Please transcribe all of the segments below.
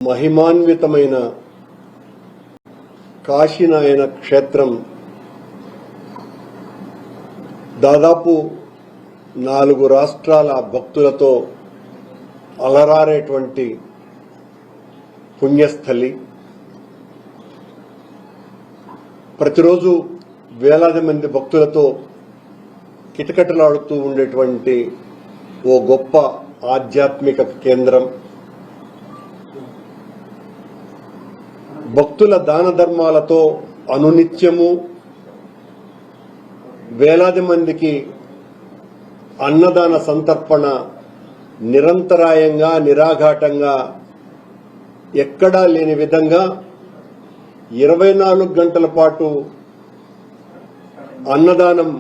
మహిమాన్వితమైన కాశీనాయన క్షేత్రం దాదాపు 4 రాష్ట్రాల భక్తులతో అలరారేటువంటి పుణ్యస్థలి. ప్రతిరోజు వేలాది మంది భక్తులతో కిటకిటలాడుతూ ఉండేటువంటి ఓ గొప్ప ఆధ్యాత్మిక కేంద్రం. భక్తుల దాన ధర్మాలతో అనునిత్యము వేలాది మందికి అన్నదాన సంతర్పణ నిరంతరాయంగా నిరాఘాటంగా ఎక్కడా లేని విధంగా 24 గంటల పాటు అన్నదానం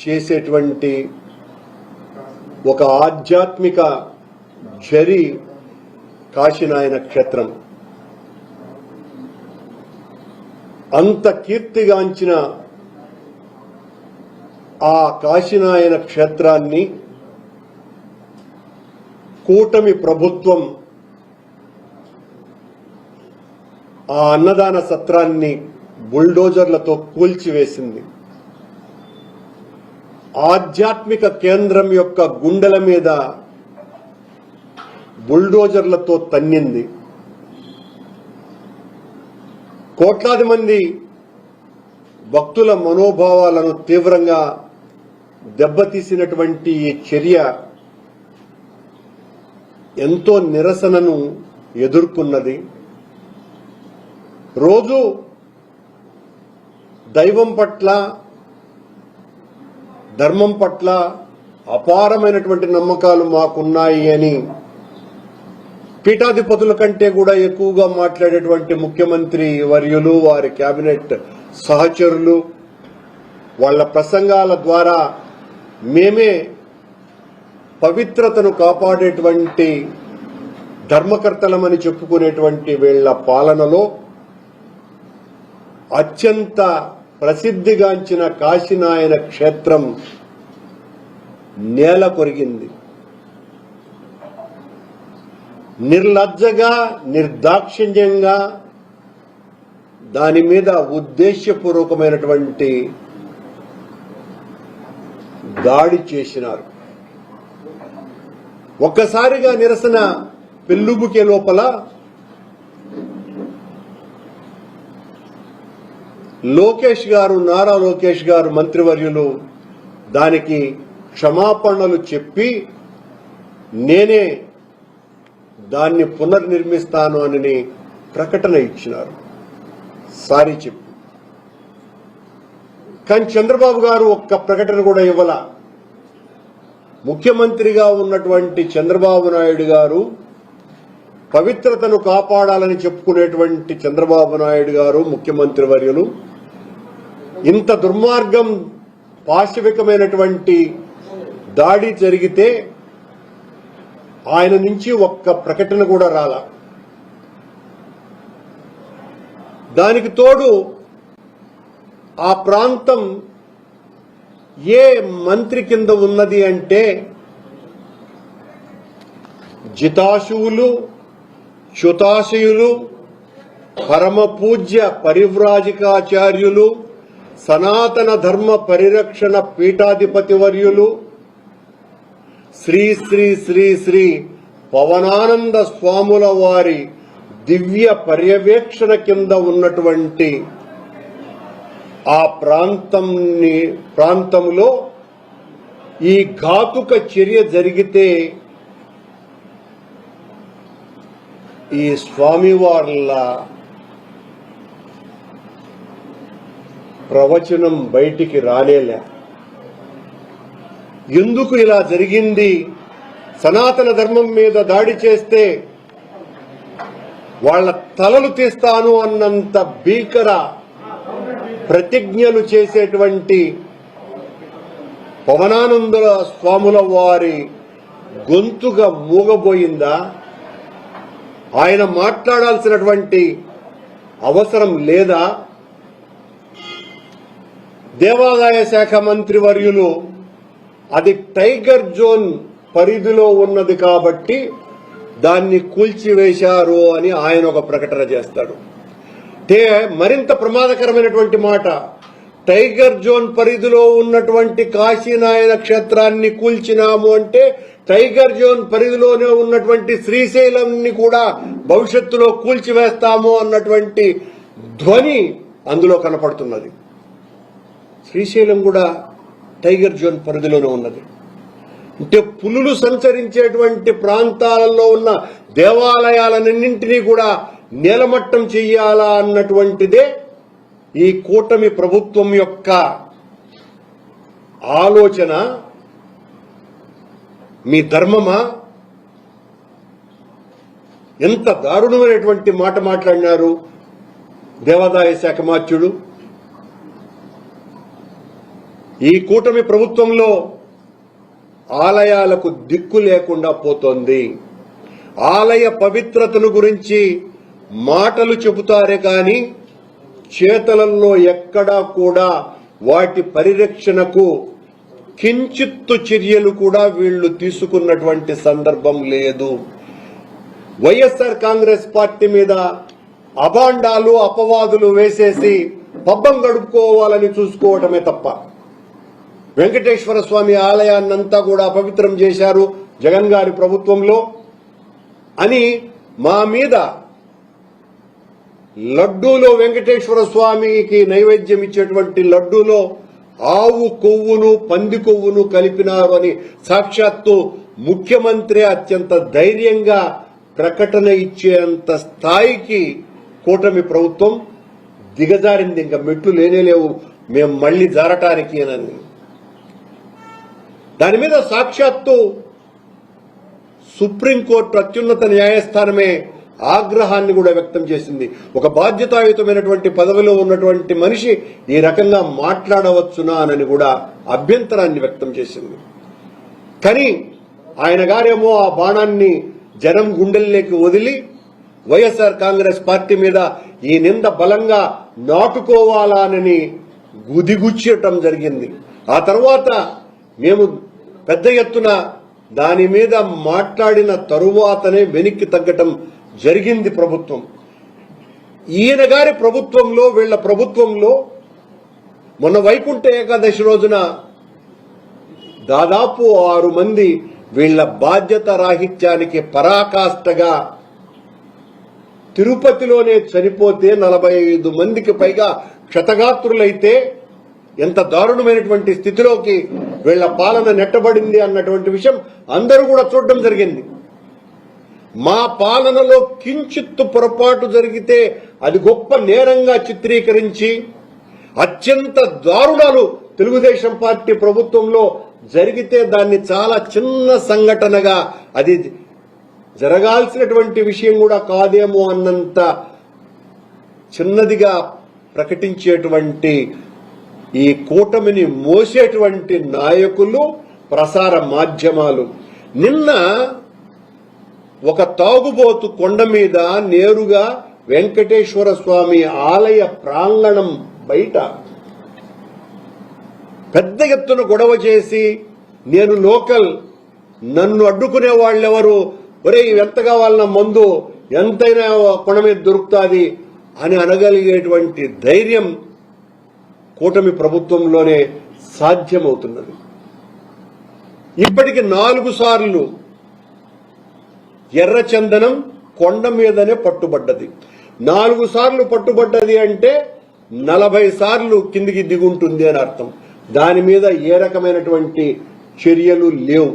చేసేటువంటి ఒక ఆధ్యాత్మిక ఝరి కాశీనాయన క్షేత్రం. అంత కీర్తిగాంచిన ఆ కాశీనాయన క్షేత్రాన్ని కూటమి ప్రభుత్వం ఆ అన్నదాన సత్రాన్ని బుల్డోజర్లతో కూల్చివేసింది. ఆధ్యాత్మిక కేంద్రం యొక్క గుండెల మీద బుల్డోజర్లతో తన్నింది. కోట్లాది మంది భక్తుల మనోభావాలను తీవ్రంగా దెబ్బతీసినటువంటి ఈ చర్య ఎంతో నిరసనను ఎదుర్కొన్నది. రోజు దైవం పట్ల ధర్మం పట్ల అపారమైనటువంటి నమ్మకాలు మాకున్నాయి అని పీఠాధిపతుల కంటే కూడా ఎక్కువగా మాట్లాడేటువంటి ముఖ్యమంత్రి వర్యులు, వారి కేబినెట్ సహచరులు వాళ్ల ప్రసంగాల ద్వారా మేమే పవిత్రతను కాపాడేటువంటి ధర్మకర్తలమని చెప్పుకునేటువంటి వీళ్ల పాలనలో అత్యంత ప్రసిద్ధిగాంచిన కాశీనాయన క్షేత్రం నేల కొరిగింది. నిర్లజ్జగా నిర్దాక్షిణ్యంగా దాని మీద ఉద్దేశ్యపూర్వకమైనటువంటి దాడి చేసినారు. ఒక్కసారిగా నిరసన పెల్లుబుకే లోపల నారా లోకేష్ గారు మంత్రివర్యులు దానికి క్షమాపణలు చెప్పి నేనే దాన్ని పునర్నిర్మిస్తాను అని ప్రకటన ఇచ్చినారు, సారీ చెప్పి. కానీ చంద్రబాబు గారు ఒక్క ప్రకటన కూడా ఇవ్వాల. ముఖ్యమంత్రిగా ఉన్నటువంటి చంద్రబాబు నాయుడు గారు, పవిత్రతను కాపాడాలని చెప్పుకునేటువంటి చంద్రబాబు నాయుడు గారు ముఖ్యమంత్రి వర్యులు ఇంత దుర్మార్గం పాశవికమైనటువంటి దాడి జరిగితే ఆయన నుంచి ఒక్క ప్రకటన కూడా రాలా. దానికి తోడు ఆ ప్రాంతం ఏ మంత్రి కింద ఉన్నది అంటే జితాశువులు, చ్యుతాశయులు, పరమ పూజ్య పరివ్రాజికాచార్యులు, సనాతన ధర్మ పరిరక్షణ పీఠాధిపతి వర్యులు శ్రీ శ్రీ శ్రీ శ్రీ పవనానంద స్వాముల వారి దివ్య పర్యవేక్షణ కింద ఉన్నటువంటి ఆ ప్రాంతంలో ఈ ఘాతుక చర్య జరిగితే ఈ స్వామివార్ల ప్రవచనం బయటికి రానేలే. ఎందుకు ఇలా జరిగింది? సనాతన ధర్మం మీద దాడి చేస్తే వాళ్ల తలలు తీస్తాను అన్నంత భీకర ప్రతిజ్ఞలు చేసేటువంటి పవనానందుల స్వాముల వారి గొంతుగా మూగబోయిందా? ఆయన మాట్లాడాల్సినటువంటి అవసరం లేదా? దేవాదాయ శాఖ మంత్రి వర్యులు అది టైగర్ జోన్ పరిధిలో ఉన్నది కాబట్టి దాన్ని కూల్చివేశారు అని ఆయన ఒక ప్రకటన చేస్తాడు. మరింత ప్రమాదకరమైనటువంటి మాట, టైగర్ జోన్ పరిధిలో ఉన్నటువంటి కాశీనాయన క్షేత్రాన్ని కూల్చినాము అంటే టైగర్ జోన్ పరిధిలోనే ఉన్నటువంటి శ్రీశైలంని కూడా భవిష్యత్తులో కూల్చివేస్తాము అన్నటువంటి ధ్వని అందులో కనపడుతున్నది. శ్రీశైలం కూడా టైగర్ జోన్ పరిధిలోనే ఉన్నది. అంటే పులులు సంచరించేటువంటి ప్రాంతాలలో ఉన్న దేవాలయాలన్నింటినీ కూడా నేలమట్టం చెయ్యాలా అన్నటువంటిదే ఈ కూటమి ప్రభుత్వం యొక్క ఆలోచన. మీ ధర్మమా? ఎంత దారుణమైనటువంటి మాట మాట్లాడినారు దేవాదాయ శాఖ మంత్రుడు. ఈ కూటమి ప్రభుత్వంలో ఆలయాలకు దిక్కు లేకుండా పోతోంది. ఆలయ పవిత్రతను గురించి మాటలు చెబుతారే కాని చేతలలో ఎక్కడా కూడా వాటి పరిరక్షణకు కించిత్తు చర్యలు కూడా వీళ్లు తీసుకున్నటువంటి సందర్భం లేదు. వైఎస్ఆర్ కాంగ్రెస్ పార్టీ మీద అభాండాలు అపవాదులు వేసేసి పబ్బం గడుపుకోవాలని చూసుకోవటమే తప్ప, వెంకటేశ్వర స్వామి ఆలయాన్నంతా కూడా అపవిత్రం చేశారు జగన్ గారి ప్రభుత్వంలో అని మా మీద లడ్డూలో, వెంకటేశ్వర స్వామికి నైవేద్యం ఇచ్చేటువంటి లడ్డూలో ఆవు కొవ్వును పంది కొవ్వును కలిపినారు అని సాక్షాత్తు ముఖ్యమంత్రి అత్యంత ధైర్యంగా ప్రకటన ఇచ్చేంత స్థాయికి కూటమి ప్రభుత్వం దిగజారింది. ఇంకా మెట్లు లేనేలేవు మేము మళ్లీ జారటానికి అని. దాని మీద సాక్షాత్తు సుప్రీంకోర్టు అత్యున్నత న్యాయస్థానమే ఆగ్రహాన్ని కూడా వ్యక్తం చేసింది. ఒక బాధ్యతాయుతమైనటువంటి పదవిలో ఉన్నటువంటి మనిషి ఈ రకంగా మాట్లాడవచ్చునా అని కూడా అభ్యంతరాన్ని వ్యక్తం చేసింది. కానీ ఆయన గారేమో ఆ బాణాన్ని జనం గుండెల్లోకి వదిలి వైఎస్ఆర్ కాంగ్రెస్ పార్టీ మీద ఈ నింద బలంగా నాటుకోవాలని గుదిగుచ్చటం జరిగింది. ఆ తర్వాత మేము పెద్ద ఎత్తున దాని మీద మాట్లాడిన తరువాతనే వెనక్కి తగ్గటం జరిగింది ప్రభుత్వం. ఈయన గారి ప్రభుత్వంలో, వీళ్ల ప్రభుత్వంలో మొన్న వైకుంఠ ఏకాదశి రోజున దాదాపు 6 మంది వీళ్ల బాధ్యత రాహిత్యానికి పరాకాష్ఠగా తిరుపతిలోనే చనిపోతే 45 మందికి పైగా క్షతగాత్రులైతే ఎంత దారుణమైనటువంటి స్థితిలోకి వీళ్ల పాలన నెట్టబడింది అన్నటువంటి విషయం అందరూ కూడా చూడడం జరిగింది. మా పాలనలో కించిత్తు పొరపాటు జరిగితే అది గొప్ప నేరంగా చిత్రీకరించి అత్యంత దారుణాలు తెలుగుదేశం పార్టీ ప్రభుత్వంలో జరిగితే దాన్ని చాలా చిన్న సంఘటనగా, అది జరగాల్సినటువంటి విషయం కూడా కాదేమో అన్నంత చిన్నదిగా ప్రకటించేటువంటి ఈ కూటమిని మోసేటువంటి నాయకులు, ప్రసార మాధ్యమాలు. నిన్న ఒక తాగుబోతు కొండ మీద నేరుగా వెంకటేశ్వర స్వామి ఆలయ ప్రాంగణం బయట పెద్ద ఎత్తున గొడవ చేసి, నేను లోకల్, నన్ను అడ్డుకునే వాళ్ళెవరు, ఒరే ఎంత కావాలన్న మందు ఎంతైనా కొండ మీద దొరుకుతుంది అని అనగలిగేటువంటి ధైర్యం కూటమి ప్రభుత్వంలోనే సాధ్యమవుతున్నది. ఇప్పటికి 4 సార్లు ఎర్రచందనం కొండ మీదనే పట్టుబడ్డది. 4 సార్లు పట్టుబడ్డది అంటే 40 సార్లు కిందికి దిగుంటుంది అని అర్థం. దాని మీద ఏ రకమైనటువంటి చర్యలు లేవు.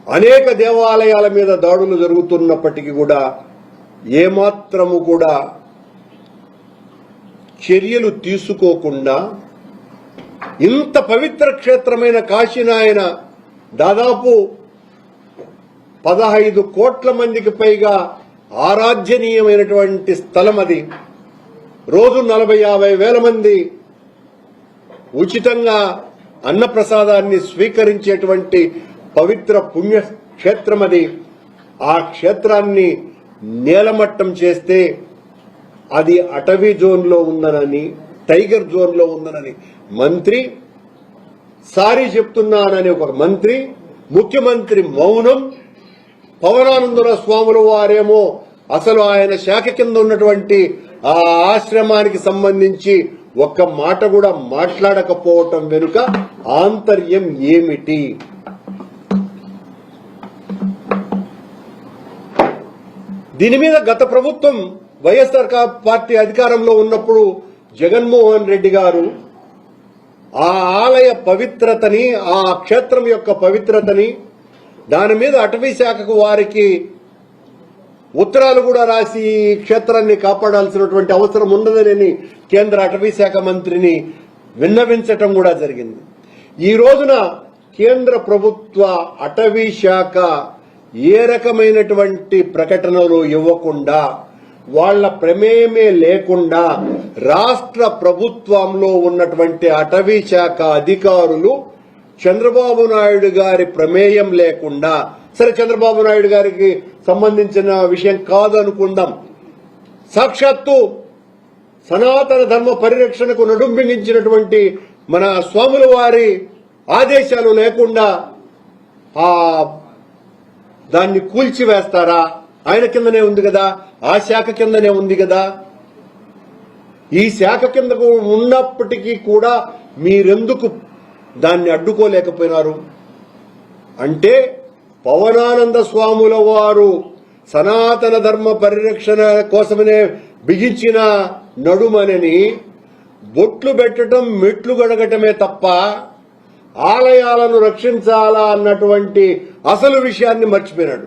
అనేక దేవాలయాల మీద దాడులు జరుగుతున్నప్పటికీ కూడా ఏమాత్రము కూడా చర్యలు తీసుకోకుండా ఇంత పవిత్ర క్షేత్రమైన కాశీనాయన దాదాపు 15 కోట్ల మందికి పైగా ఆరాధ్యనీయమైనటువంటి స్థలం అది. రోజు 40-50 వేల మంది ఉచితంగా అన్నప్రసాదాన్ని స్వీకరించేటువంటి పవిత్ర పుణ్యక్షేత్రం అది. ఆ క్షేత్రాన్ని నేలమట్టం చేస్తే అది అటవీ జోన్లో ఉందనని, టైగర్ జోన్లో ఉందనని మంత్రి, సారీ చెప్తున్నానని ఒక మంత్రి, ముఖ్యమంత్రి మౌనం, పవనానందుల స్వాముల వారేమో అసలు ఆయన శాఖ కింద ఉన్నటువంటి ఆ ఆశ్రమానికి సంబంధించి ఒక్క మాట కూడా మాట్లాడకపోవటం వెనుక ఆంతర్యం ఏమిటి? దీని మీద గత ప్రభుత్వం వైఎస్ఆర్ పార్టీ అధికారంలో ఉన్నప్పుడు జగన్మోహన్ రెడ్డి గారు ఆ ఆలయ పవిత్రతని, ఆ క్షేత్రం యొక్క పవిత్రతని, దాని మీద అటవీ శాఖకు వారికి ఉత్తరాలు కూడా రాసి క్షేత్రాన్ని కాపాడాల్సినటువంటి అవసరం ఉన్నదని కేంద్ర అటవీ శాఖ మంత్రిని విన్నవించటం కూడా జరిగింది. ఈ రోజున కేంద్ర ప్రభుత్వ అటవీ శాఖ ఏ రకమైనటువంటి ప్రకటనలు ఇవ్వకుండా, వాళ్ల ప్రమేయమే లేకుండా రాష్ట్ర ప్రభుత్వంలో ఉన్నటువంటి అటవీ శాఖ అధికారులు చంద్రబాబు నాయుడు గారి ప్రమేయం లేకుండా, సరే చంద్రబాబు నాయుడు గారికి సంబంధించిన విషయం కాదు అనుకుందాం, సాక్షాత్తు సనాతన ధర్మ పరిరక్షణకు నడుంబించినటువంటి మన స్వాముల వారి ఆదేశాలు లేకుండా దాన్ని కూల్చివేస్తారా? ఆయన కిందనే ఉంది కదా, ఆ శాఖ కిందనే ఉంది కదా. ఈ శాఖ కిందకు ఉన్నప్పటికీ కూడా మీరెందుకు దాన్ని అడ్డుకోలేకపోయినారు? అంటే పవనానంద స్వాముల వారు సనాతన ధర్మ పరిరక్షణ కోసమనే బిగించిన నడుమనని బొట్లు పెట్టడం, మెట్లు గడగటమే తప్ప ఆలయాలను రక్షించాలా అన్నటువంటి అసలు విషయాన్ని మర్చిపోయినాడు.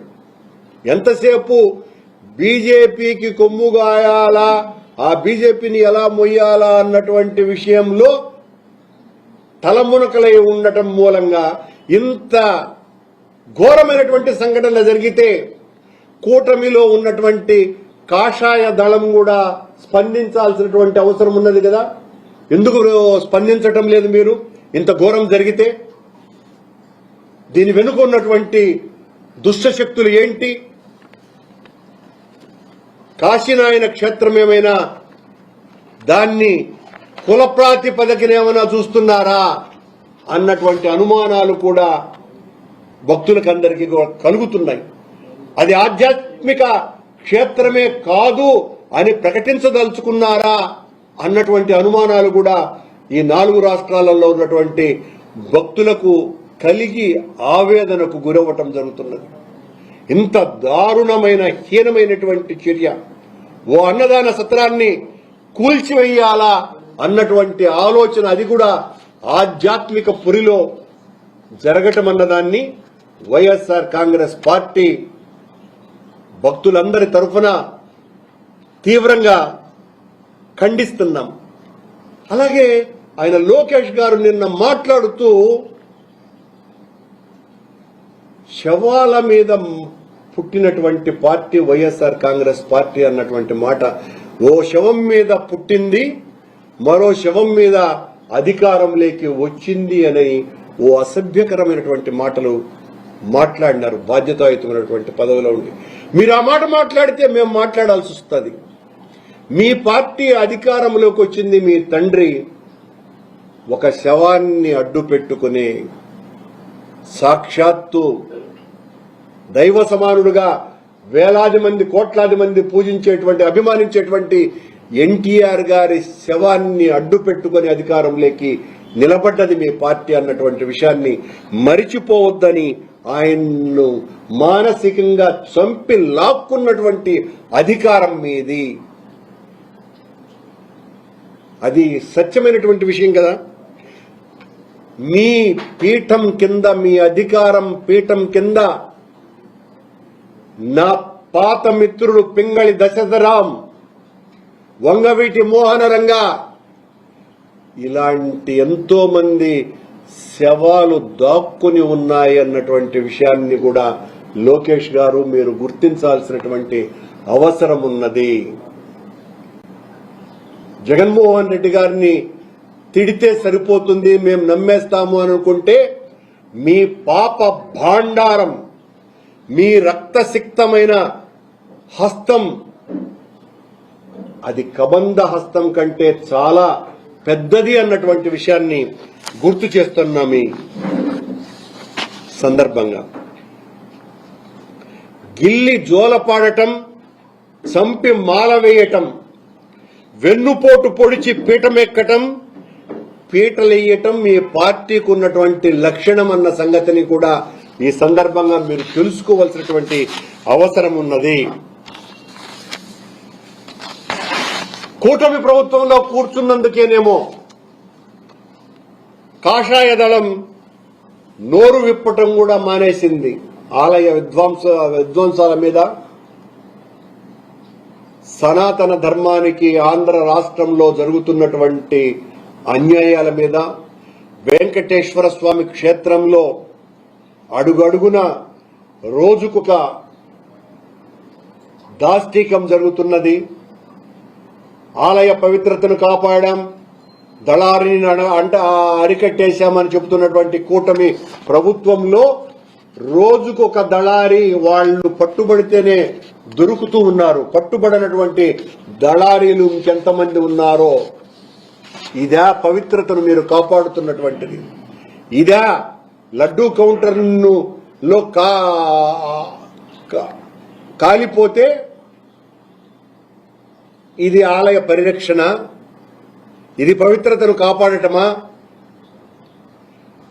ఎంతసేపు బీజేపీకి కొమ్ముగాయాలా, ఆ బీజేపీని ఎలా మొయ్యాలా అన్నటువంటి విషయంలో తలమునకలై ఉండటం మూలంగా ఇంత ఘోరమైనటువంటి సంఘటనలు జరిగితే కూటమిలో ఉన్నటువంటి కాషాయ దళం కూడా స్పందించాల్సినటువంటి అవసరం ఉన్నది కదా. ఎందుకు స్పందించటం లేదు మీరు? ఇంత ఘోరం జరిగితే దీని వెనుక ఉన్నటువంటి దుష్ట శక్తులు ఏంటి? కాశీనాయన క్షేత్రం ఏమైనా దాన్ని కుల ప్రాతిపదికనేమైనా చూస్తున్నారా అన్నటువంటి అనుమానాలు కూడా భక్తులకందరికీ కలుగుతున్నాయి. అది ఆధ్యాత్మిక క్షేత్రమే కాదు అని ప్రకటించదలుచుకున్నారా అన్నటువంటి అనుమానాలు కూడా ఈ 4 రాష్ట్రాలలో ఉన్నటువంటి భక్తులకు కలిగి ఆవేదనకు గురవటం జరుగుతున్నది. ఇంత దారుణమైన హీనమైనటువంటి చర్య, ఓ అన్నదాన సత్రాన్ని కూల్చివేయాలా అన్నటువంటి ఆలోచన, అది కూడా ఆధ్యాత్మిక పురిలో జరగటం అన్నదాన్ని వైఎస్ఆర్ కాంగ్రెస్ పార్టీ భక్తులందరి తరఫున తీవ్రంగా ఖండిస్తున్నాం. అలాగే ఆయన లోకేష్ గారు నిన్న మాట్లాడుతూ శవాల మీద పుట్టినటువంటి పార్టీ వైఎస్ఆర్ కాంగ్రెస్ పార్టీ అన్నటువంటి మాట, ఓ శవం మీద పుట్టింది, మరో శవం మీద అధికారంలోకి వచ్చింది అని ఓ అసభ్యకరమైనటువంటి మాటలు మాట్లాడినారు. బాధ్యతాయుతమైనటువంటి పదవిలో ఉండి మీరు ఆ మాట మాట్లాడితే మేము మాట్లాడాల్సి వస్తుంది. మీ పార్టీ అధికారంలోకి వచ్చింది, మీ తండ్రి ఒక శవాన్ని అడ్డు పెట్టుకుని సాక్షాత్తు దైవ సమానుడుగా వేలాది మంది, కోట్లాది మంది పూజించేటువంటి, అభిమానించేటువంటి ఎన్టీఆర్ గారి శవాన్ని అడ్డు పెట్టుకుని అధికారంలోకి నిలబడ్డది మీ పార్టీ అన్నటువంటి విషయాన్ని మరిచిపోవద్దని ఆయన్ను మానసికంగా చంపి లాక్కున్నటువంటి అధికారం మీది. అది సత్యమైనటువంటి విషయం కదా. మీ పీఠం కింద, మీ అధికారం పీఠం కింద నా పాత మిత్రుడు పింగళి దశరథరాం, వంగవీటి మోహనరంగా ఇలాంటి ఎంతో మంది శవాలు దాక్కుని ఉన్నాయి అన్నటువంటి విషయాన్ని కూడా లోకేష్ గారు మీరు గుర్తించాల్సినటువంటి అవసరం ఉన్నది. జగన్మోహన్ రెడ్డి గారిని తిడితే సరిపోతుంది, మేము నమ్మేస్తాము అని అనుకుంటే మీ పాప భాండారం, మీ రక్తసిక్తమైన హస్తం, అది కబంధ హస్తం కంటే చాలా పెద్దది అన్నటువంటి విషయాన్ని గుర్తు చేస్తున్నాం. ఈ సందర్భంగా గిల్లి జోలపాడటం, చంపి మాల వేయటం, వెన్నుపోటు పొడిచి పీఠమెక్కటం, పీటలెయ్యటం మీ పార్టీకి ఉన్నటువంటి లక్షణం అన్న సంగతిని కూడా ఈ సందర్భంగా మీరు తెలుసుకోవాల్సినటువంటి అవసరం ఉన్నది. కూటమి ప్రభుత్వంలో కూర్చున్నందుకేనేమో కాషాయ దళం నోరు విప్పటం కూడా మానేసింది. ఆలయ విధ్వంసాల మీద, సనాతన ధర్మానికి ఆంధ్ర రాష్ట్రంలో జరుగుతున్నటువంటి అన్యాయాల మీద, వెంకటేశ్వర స్వామి క్షేత్రంలో అడుగడుగున రోజుకొక దాష్టీకం జరుగుతున్నది. ఆలయ పవిత్రతను కాపాడాం, దళారిని అరికట్టేశామని చెబుతున్నటువంటి కూటమి ప్రభుత్వంలో రోజుకొక దళారి వాళ్ళు పట్టుబడితేనే దొరుకుతూ ఉన్నారు. పట్టుబడినటువంటి దళారీలు ఇంకెంతమంది ఉన్నారో. ఇదా పవిత్రతను మీరు కాపాడుతున్నటువంటిది? ఇదా లడ్డూ కౌంటర్ను లో కాలిపోతే ఇది ఆలయ పరిరక్షణ? ఇది పవిత్రతను కాపాడటమా?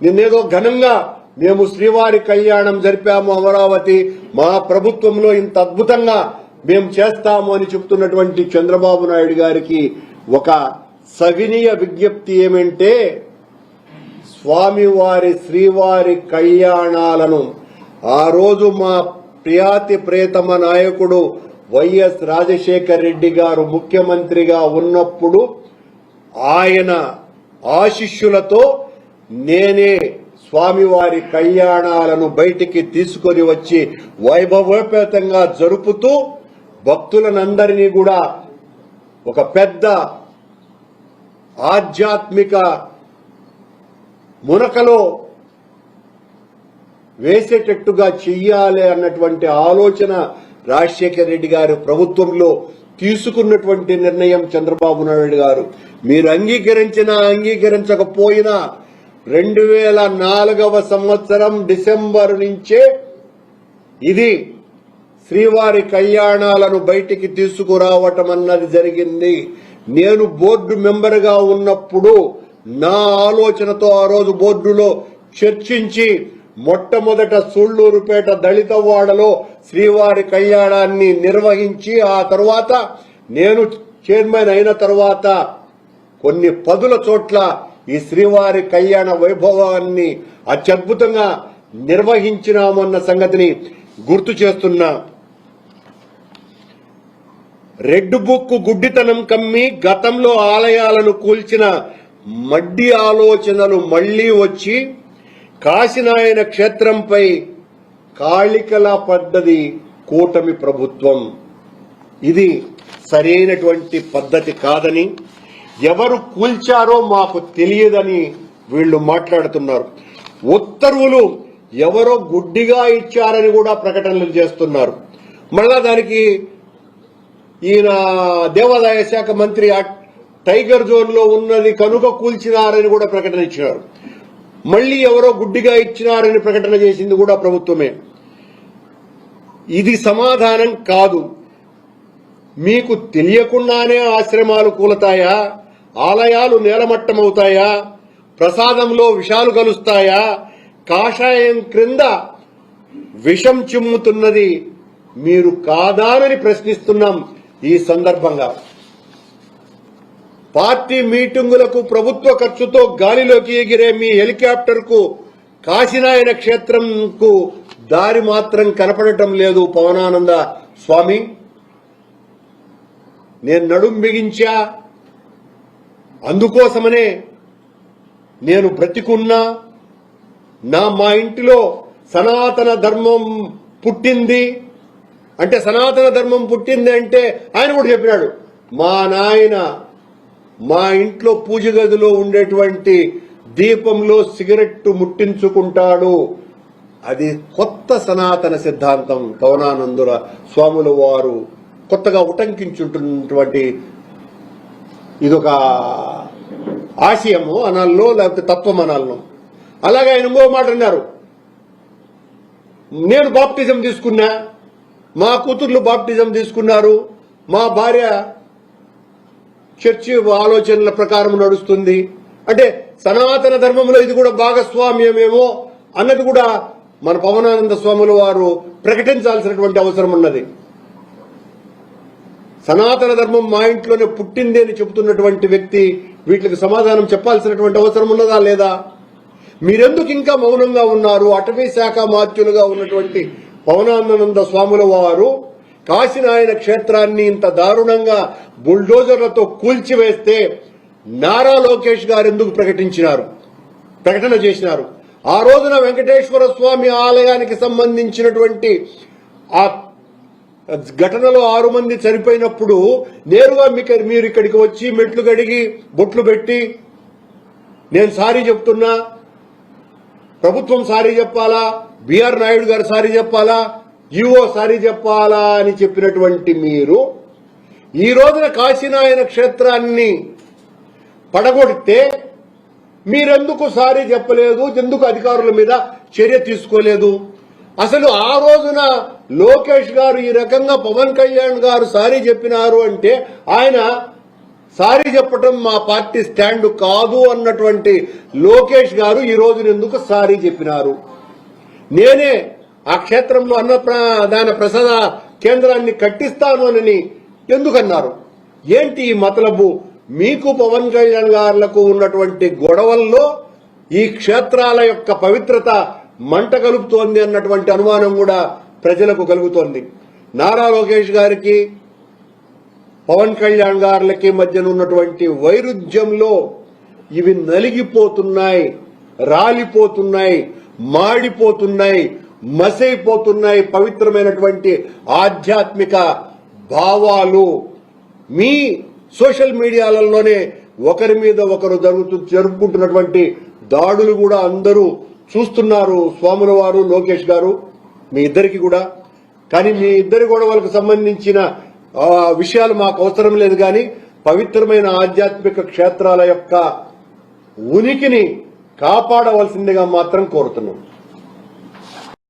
నిన్నేదో ఘనంగా మేము శ్రీవారి కళ్యాణం జరిపాము అమరావతి, మా ప్రభుత్వంలో ఇంత అద్భుతంగా మేము చేస్తాము అని చెప్తున్నటువంటి చంద్రబాబు నాయుడు గారికి ఒక సవినీయ విజ్ఞప్తి ఏమంటే, స్వామివారి శ్రీవారి కళ్యాణాలను ఆ రోజు మా ప్రియాతి ప్రియతమ నాయకుడు వైఎస్ రాజశేఖర్ రెడ్డి గారు ముఖ్యమంత్రిగా ఉన్నప్పుడు ఆయన ఆశీస్సులతో నేనే స్వామివారి కళ్యాణాలను బయటికి తీసుకొని వచ్చి వైభవోపేతంగా జరుపుతూ భక్తులనందరినీ కూడా ఒక పెద్ద ఆధ్యాత్మిక మునకలో వేసేటట్టుగా చెయ్యాలి అన్నటువంటి ఆలోచన రాజశేఖర రెడ్డి గారు ప్రభుత్వంలో తీసుకున్నటువంటి నిర్ణయం చంద్రబాబు నాయుడు గారు. మీరు అంగీకరించినా అంగీకరించకపోయినా 2004వ సంవత్సరం డిసెంబర్ నుంచే ఇది శ్రీవారి కళ్యాణాలను బయటికి తీసుకురావటం అన్నది జరిగింది. నేను బోర్డు మెంబర్గా ఉన్నప్పుడు నా ఆలోచనతో ఆ రోజు బోర్డులో చర్చించి మొట్టమొదట సూళ్లూరుపేట దళితవాడలో శ్రీవారి కళ్యాణాన్ని నిర్వహించి, ఆ తర్వాత నేను చైర్మన్ అయిన తర్వాత కొన్ని పదుల చోట్ల ఈ శ్రీవారి కళ్యాణ వైభవాన్ని అత్యద్భుతంగా నిర్వహించినామన్న సంగతిని గుర్తు చేస్తున్నా. రెడ్ బుక్ గుడ్డితనం కమ్మి గతంలో ఆలయాలను కూల్చిన మడ్డి ఆలోచనలు మళ్లీ వచ్చి కాశీనాయన క్షేత్రంపై కాళికలా పడ్డది కూటమి ప్రభుత్వం. ఇది సరైనటువంటి పద్ధతి కాదని, ఎవరు కూల్చారో మాకు తెలియదని వీళ్లు మాట్లాడుతున్నారు. ఉత్తర్వులు ఎవరో గుడ్డిగా ఇచ్చారని కూడా ప్రకటనలు చేస్తున్నారు. మళ్ళా దానికి ఈయన దేవాదాయ శాఖ మంత్రి టైగర్ జోన్ లో ఉన్నది కనుక కూల్చినారని కూడా ప్రకటన ఇచ్చినారు. మళ్లీ ఎవరో గుడ్డిగా ఇచ్చినారని ప్రకటన చేసింది కూడా ప్రభుత్వమే. ఇది సమాధానం కాదు. మీకు తెలియకుండానే ఆశ్రమాలు కూలతాయా? ఆలయాలు నేలమట్టమవుతాయా? ప్రసాదంలో విషాలు కలుస్తాయా? కాషాయం క్రింద విషం చిమ్ముతున్నది మీరు కాదానని ప్రశ్నిస్తున్నాం. ఈ సందర్భంగా పార్టీ మీటింగులకు ప్రభుత్వ ఖర్చుతో గాలిలోకి ఎగిరే మీ హెలికాప్టర్ కు కాశీనాయన క్షేత్రంకు దారి మాత్రం కనపడటం లేదు. పవనానంద స్వామి, నేను నడుం బిగించా, అందుకోసమనే నేను బ్రతికున్నా. మా ఇంటిలో సనాతన ధర్మం పుట్టింది అంటే, సనాతన ధర్మం పుట్టింది అంటే ఆయన కూడా చెప్పినాడు, మా నాయన మా ఇంట్లో పూజ గదిలో ఉండేటువంటి దీపంలో సిగరెట్టు ముట్టించుకుంటాడు. అది కొత్త సనాతన సిద్ధాంతం. పవనానందుల స్వాముల వారు కొత్తగా ఉటంకించుంటున్నటువంటి ఇదొక ఆశయము అనాల్లో, లేకపోతే తత్వం అనాలను. అలాగే ఆయన ఇంకో మాట అన్నారు, నేను బాప్టిజం తీసుకున్నా, మా కూతుర్లు బాప్టిజం తీసుకున్నారు, మా భార్య చర్చి ఆలోచనల ప్రకారం నడుస్తుంది అంటే సనాతన ధర్మంలో ఇది కూడా భాగస్వామ్యమేమో అన్నది కూడా మన పవనానంద స్వాముల వారు ప్రకటించాల్సినటువంటి అవసరం ఉన్నది. సనాతన ధర్మం మా ఇంట్లోనే పుట్టింది అని చెబుతున్నటువంటి వ్యక్తి వీటికి సమాధానం చెప్పాల్సినటువంటి అవసరం ఉన్నదా లేదా? మీరెందుకు ఇంకా మౌనంగా ఉన్నారు? అటవీ శాఖ మాత్యులుగా ఉన్నటువంటి పవనానంద స్వాముల వారు కాశీనాయన క్షేత్రాన్ని ఇంత దారుణంగా బుల్డోజర్లతో కూల్చివేస్తే నారా లోకేష్ గారు ఎందుకు ప్రకటన చేసినారు? ఆ రోజున వెంకటేశ్వర స్వామి ఆలయానికి సంబంధించినటువంటి ఆ ఘటనలో 6 మంది చనిపోయినప్పుడు నేరుగా మీరు ఇక్కడికి వచ్చి మెట్లు కడిగి బొట్లు పెట్టి నేను సారీ చెప్తున్నా, ప్రభుత్వం సారీ చెప్పాలా, బిఆర్ నాయుడు గారు సారీ చెప్పాలా, ఈఓ సారీ చెప్పాలా అని చెప్పినటువంటి మీరు ఈ రోజున కాశీనాయన క్షేత్రాన్ని పడగొడితే మీరెందుకు సారీ చెప్పలేదు? ఎందుకు అధికారుల మీద చర్య తీసుకోలేదు? అసలు ఆ రోజున లోకేష్ గారు ఈ రకంగా పవన్ కళ్యాణ్ గారు సారీ చెప్పినారు అంటే ఆయన సారీ చెప్పటం మా పార్టీ స్టాండ్ కాదు అన్నటువంటి లోకేష్ గారు ఈ రోజున ఎందుకు సారీ చెప్పినారు? నేనే ఆ క్షేత్రంలో అన్నదాన ప్రసాద కేంద్రాన్ని కట్టిస్తాను అని ఎందుకన్నారు? ఏంటి ఈ మతలబు? మీకు పవన్ కళ్యాణ్ గారులకు ఉన్నటువంటి గొడవల్లో ఈ క్షేత్రాల యొక్క పవిత్రత మంట కలుపుతోంది అన్నటువంటి అనుమానం కూడా ప్రజలకు కలుగుతోంది. నారా లోకేష్ గారికి పవన్ కళ్యాణ్ గారులకి మధ్యన ఉన్నటువంటి వైరుధ్యంలో ఇవి నలిగిపోతున్నాయి, రాలిపోతున్నాయి, మాడిపోతున్నాయి, మసైపోతున్నాయి పవిత్రమైనటువంటి ఆధ్యాత్మిక భావాలు. మీ సోషల్ మీడియాలలోనే ఒకరి మీద ఒకరు జరుపుకుంటున్నటువంటి దాడులు కూడా అందరూ చూస్తున్నారు. స్వాముల వారు, లోకేష్ గారు, మీ ఇద్దరికి కూడా. కానీ మీ ఇద్దరి గొడవలకు సంబంధించిన విషయాలు మాకు అవసరం లేదు. కానీ పవిత్రమైన ఆధ్యాత్మిక క్షేత్రాల యొక్క ఉనికిని కాపాడవలసిందిగా మాత్రం కోరుతున్నాం.